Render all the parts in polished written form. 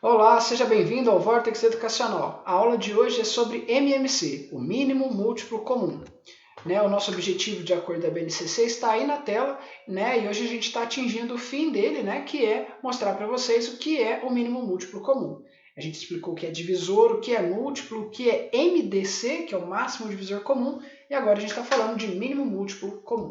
Olá, seja bem-vindo ao Vortex Educacional. A aula de hoje é sobre MMC, o mínimo múltiplo comum. O nosso objetivo, de acordo com a BNCC, está aí na tela, e hoje a gente está atingindo o fim dele, que é mostrar para vocês o que é o mínimo múltiplo comum. A gente explicou o que é divisor, o que é múltiplo, o que é MDC, que é o máximo divisor comum, e agora a gente está falando de mínimo múltiplo comum.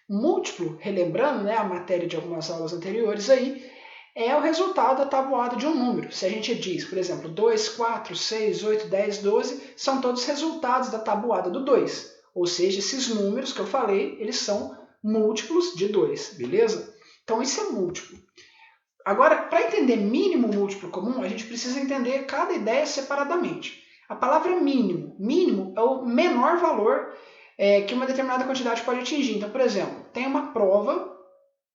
Múltiplo, relembrando a matéria de algumas aulas anteriores aí, é o resultado da tabuada de um número. Se a gente diz, por exemplo, 2, 4, 6, 8, 10, 12, são todos resultados da tabuada do 2. Ou seja, esses números que eu falei, eles são múltiplos de 2, beleza? Então isso é múltiplo. Agora, para entender mínimo múltiplo comum, a gente precisa entender cada ideia separadamente. A palavra mínimo, mínimo é o menor valor que uma determinada quantidade pode atingir. Então, por exemplo, tem uma prova,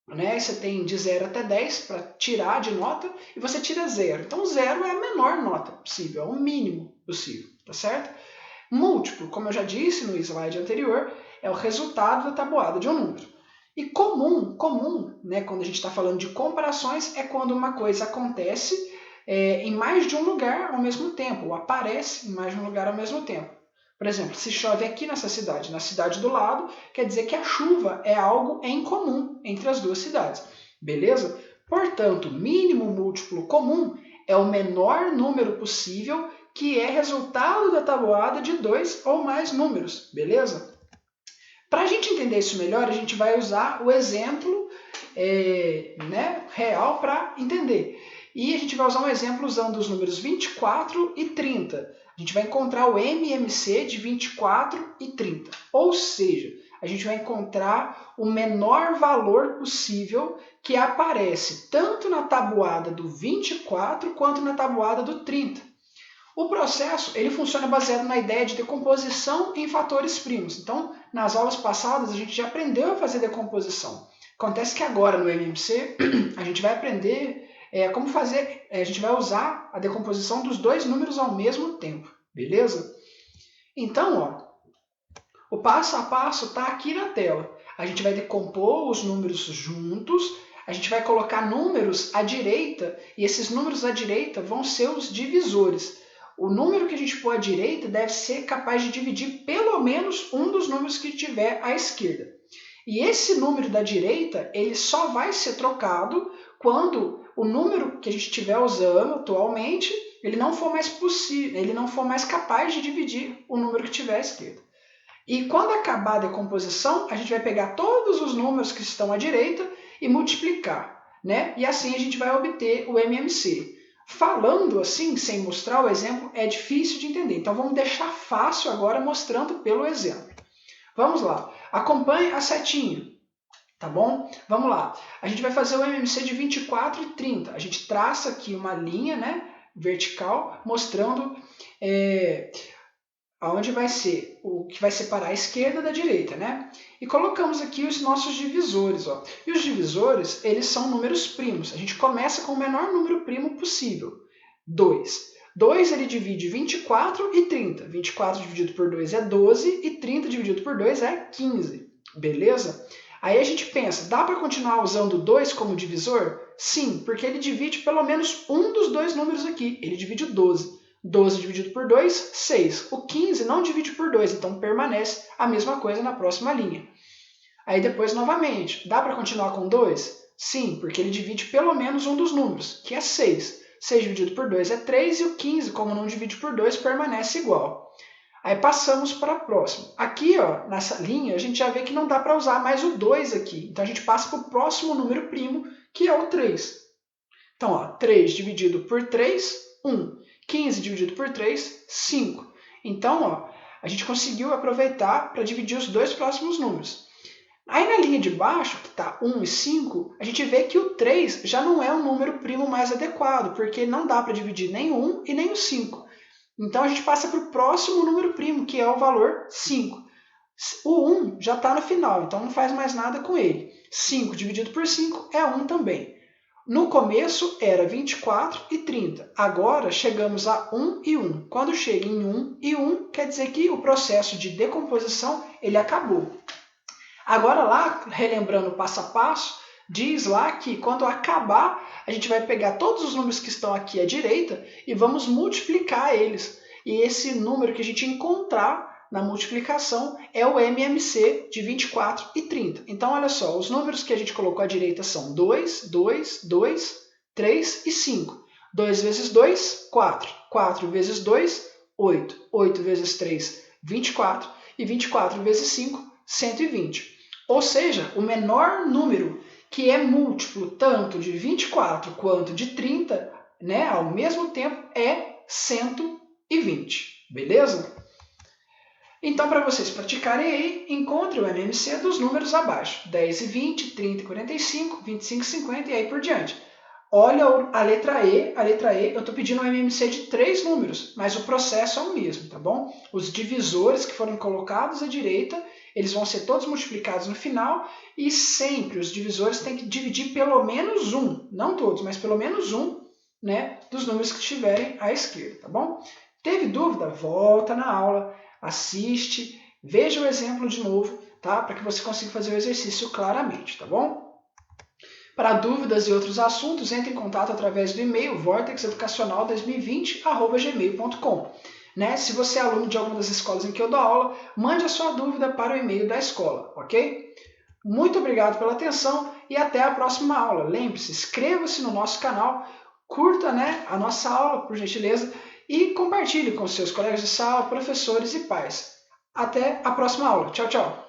você tem de 0 até 10 para tirar de nota e você tira 0. Então 0 é a menor nota possível, é o mínimo possível, tá certo? Múltiplo, como eu já disse no slide anterior, é o resultado da tabuada de um número. E comum, quando a gente está falando de comparações, é quando uma coisa acontece em mais de um lugar ao mesmo tempo, ou aparece em mais de um lugar ao mesmo tempo. Por exemplo, se chove aqui nessa cidade, na cidade do lado, quer dizer que a chuva é algo em comum entre as duas cidades, beleza? Portanto, mínimo múltiplo comum é o menor número possível que é resultado da tabuada de 2 ou mais números, beleza? Para a gente entender isso melhor, a gente vai usar o exemplo real para entender. E a gente vai usar um exemplo usando os números 24 e 30. A gente vai encontrar o MMC de 24 e 30. Ou seja, a gente vai encontrar o menor valor possível que aparece tanto na tabuada do 24 quanto na tabuada do 30. O processo ele funciona baseado na ideia de decomposição em fatores primos. Então, nas aulas passadas, a gente já aprendeu a fazer decomposição. Acontece que agora no MMC, a gente vai aprender como fazer, a gente vai usar a decomposição dos dois números ao mesmo tempo, beleza? Então, o passo a passo está aqui na tela. A gente vai decompor os números juntos, a gente vai colocar números à direita, e esses números à direita vão ser os divisores. O número que a gente pôr à direita deve ser capaz de dividir pelo menos um dos números que tiver à esquerda. E esse número da direita, ele só vai ser trocado quando o número que a gente estiver usando atualmente, ele não for mais possível, ele não for mais capaz de dividir o número que tiver à esquerda. E quando acabar a decomposição, a gente vai pegar todos os números que estão à direita e multiplicar, E assim a gente vai obter o MMC. Falando assim, sem mostrar o exemplo, é difícil de entender. Então vamos deixar fácil agora mostrando pelo exemplo. Vamos lá. Acompanhe a setinha, tá bom? Vamos lá. A gente vai fazer o MMC de 24 e 30. A gente traça aqui uma linha, vertical, mostrando aonde vai ser o que vai separar a esquerda da direita, E colocamos aqui os nossos divisores, ó. E os divisores, eles são números primos. A gente começa com o menor número primo possível, 2. 2 ele divide 24 e 30. 24 dividido por 2 é 12 e 30 dividido por 2 é 15, beleza? Aí a gente pensa, dá para continuar usando 2 como divisor? Sim, porque ele divide pelo menos um dos dois números aqui, ele divide o 12. 12 dividido por 2, 6. O 15 não divide por 2, então permanece a mesma coisa na próxima linha. Aí depois, novamente, dá para continuar com 2? Sim, porque ele divide pelo menos um dos números, que é 6. 6 dividido por 2 é 3 e o 15, como não divide por 2, permanece igual. Aí passamos para a próxima. Aqui, ó, nessa linha, a gente já vê que não dá para usar mais o 2 aqui. Então a gente passa para o próximo número primo, que é o 3. Então, ó, 3 dividido por 3, 1. 15 dividido por 3, 5. Então, ó, a gente conseguiu aproveitar para dividir os dois próximos números. Aí na linha de baixo, que está 1 e 5, a gente vê que o 3 já não é um número primo mais adequado, porque não dá para dividir nem o 1 e nem o 5. Então a gente passa para o próximo número primo, que é o valor 5. O 1 já está no final, então não faz mais nada com ele. 5 dividido por 5 é 1 também. No começo era 24 e 30. Agora chegamos a 1 e 1. Quando chega em 1 e 1, quer dizer que o processo de decomposição ele acabou. Agora lá, relembrando passo a passo, diz lá que quando acabar, a gente vai pegar todos os números que estão aqui à direita e vamos multiplicar eles. E esse número que a gente encontrar na multiplicação é o MMC de 24 e 30. Então, olha só, os números que a gente colocou à direita são 2, 2, 2, 3 e 5. 2 vezes 2, 4. 4 vezes 2, 8. 8 vezes 3, 24. E 24 vezes 5, 120. Ou seja, o menor número que é múltiplo tanto de 24 quanto de 30, né, ao mesmo tempo, é 120. Beleza? Então, para vocês praticarem aí, encontre o MMC dos números abaixo. 10 e 20, 30 e 45, 25 e 50 e aí por diante. Olha a letra E, eu estou pedindo um MMC de 3 números, mas o processo é o mesmo, tá bom? Os divisores que foram colocados à direita, eles vão ser todos multiplicados no final e sempre os divisores têm que dividir pelo menos um, não todos, mas pelo menos um, né, dos números que estiverem à esquerda, tá bom? Teve dúvida? Volta na aula, assiste, veja o exemplo de novo, tá? Para que você consiga fazer o exercício claramente, tá bom? Para dúvidas e outros assuntos, entre em contato através do e-mail vortexeducacional2020@gmail.com. Né? Se você é aluno de alguma das escolas em que eu dou aula, mande a sua dúvida para o e-mail da escola, ok? Muito obrigado pela atenção e até a próxima aula. Lembre-se, inscreva-se no nosso canal, curta, né, a nossa aula, por gentileza, e compartilhe com seus colegas de sala, professores e pais. Até a próxima aula. Tchau, tchau!